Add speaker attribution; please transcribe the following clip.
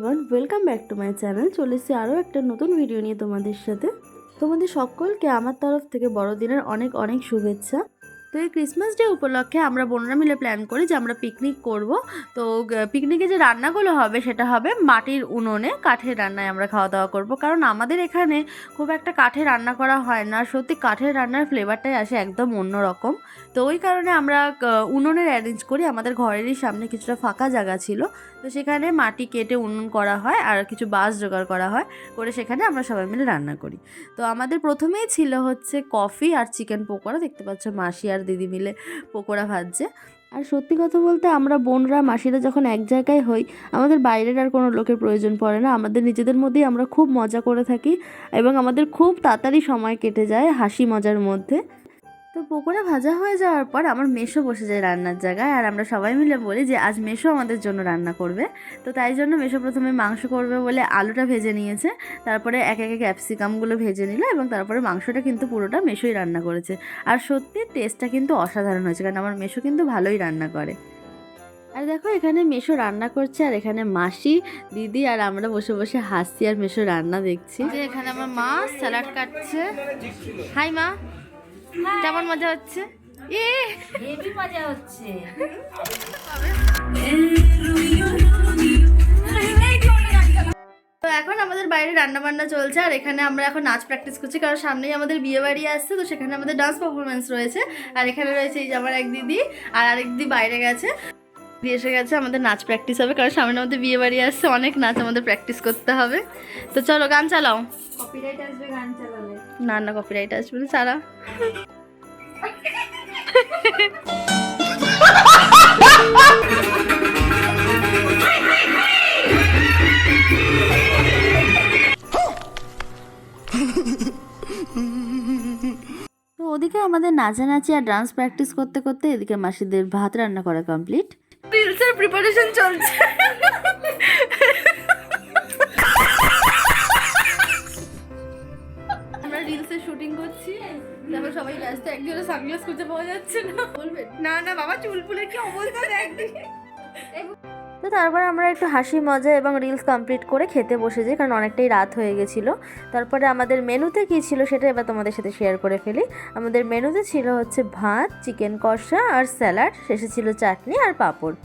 Speaker 1: Everyone, welcome back to my channel. চলে এসেছি আরও একটা নতুন ভিডিও নিয়ে তোমাদের সাথে। তোমাদের সকলকে আমার তরফ থেকে বড়দিনের অনেক অনেক শুভেচ্ছা। তো এই ক্রিসমাস ডে উপলক্ষে আমরা বোনরা মিলে প্ল্যান করি যে আমরা পিকনিক করব। তো পিকনিকে যে রান্নাগুলো হবে সেটা হবে মাটির উনুনে, কাঠের রান্নায় আমরা খাওয়া দাওয়া করব। কারণ আমাদের এখানে খুব একটা কাঠে রান্না করা হয় না, সত্যি কাঠের রান্নার ফ্লেভারটাই আসে একদম অন্যরকম। তো ওই কারণে আমরা উনুনের অ্যারেঞ্জ করি। আমাদের ঘরেরই সামনে কিছুটা ফাঁকা জায়গা ছিল, তো সেখানে মাটি কেটে উনুন করা হয় আর কিছু বাঁশ জোগাড় করা হয়, করে সেখানে আমরা সবাই মিলে রান্না করি। তো আমাদের প্রথমেই ছিল হচ্ছে কফি আর চিকেন পকোড়া। দেখতে পাচ্ছ মাসি আর দিদি মিলে পকোড়া ভাজছে। আর সত্যি কথা বলতে আমরা বোনরা মাসিরা যখন এক জায়গায় হই, আমাদের বাইরের আর কোনো লোকের প্রয়োজন পড়ে না। আমাদের নিজেদের মধ্যেই আমরা খুব মজা করে থাকি এবং আমাদের খুব তাড়াতাড়ি সময় কেটে যায় হাসি মজার মধ্যে। তো পকোড়া ভাজা হয়ে যাওয়ার পর আমার মেসো বসে যায় রান্নার জায়গায়, আর আমরা সবাই মিলে বলি যে আজ মেসো আমাদের জন্য রান্না করবে। তো তাই জন্য মেসো প্রথমে মাংস করবে বলে আলুটা ভেজে নিয়েছে, তারপরে একে একে ক্যাপসিকামগুলো ভেজে নিল এবং তারপরে মাংসটা কিন্তু পুরোটা মেসোই রান্না করেছে। আর সত্যি টেস্টটা কিন্তু অসাধারণ হয়েছে, কারণ আমার মেসো কিন্তু ভালোই রান্না করে। আর দেখো এখানে মেসো রান্না করছে আর এখানে মাসি, দিদি আর আমরা বসে বসে হাসছি আর মেসো রান্না দেখছি। যে এখানে আমার মা স্যালাড কাটছে। হাই মা, কেমন মজা হচ্ছে?
Speaker 2: হেভি মজা হচ্ছে।
Speaker 1: তো এখন আমাদের বাইরে রান্না বান্না চলছে আর এখানে আমরা এখন নাচ প্র্যাকটিস করছি, কারণ সামনেই আমাদের বিয়ে বাড়ি আসছে। তো সেখানে আমাদের ডান্স পারফরমেন্স রয়েছে। আর এখানে রয়েছে এই যে আমার এক দিদি আর আরেক দিদি বাইরে গেছে, দিয়ে এসে গেছে। আমাদের নাচ প্র্যাকটিস হবে, কারণ সামনে আমাদের বিয়ে বাড়ি আসছে, অনেক নাচ আমাদের প্র্যাকটিস করতে হবে। তো চলো গান চালাও।
Speaker 2: কপিরাইট আসবে গান চালালে?
Speaker 1: না না, কপিরাইট আসবে না, ছাড়া। তো ওদিকে আমাদের নাচানাচি আর ডান্স প্র্যাকটিস করতে করতে এদিকে মাসিদের ভাত রান্না করা কমপ্লিট। রিলসের প্রিপারেশন চলছে। আমরা রিলসের শুটিং করছি, তারপর সবাই ব্যস্ত, একজনের সানগ্লাস খুঁজে পাওয়া যাচ্ছে না। বলবেন না না বাবা, চুল ফুলের কি অবস্থা একদিকে। তো তারপর আমরা একটু হাসি মজা এবং রিলস কমপ্লিট করে খেতে বসে যাই, কারণ অনেকটাই রাত হয়ে গেছিলো। তারপরে আমাদের মেনুতে কী ছিল সেটা এবার তোমাদের সাথে শেয়ার করে ফেলি। আমাদের মেনুতে ছিল হচ্ছে ভাত, চিকেন কষা আর স্যালাড, শেষে ছিল চাটনি আর পাঁপড়।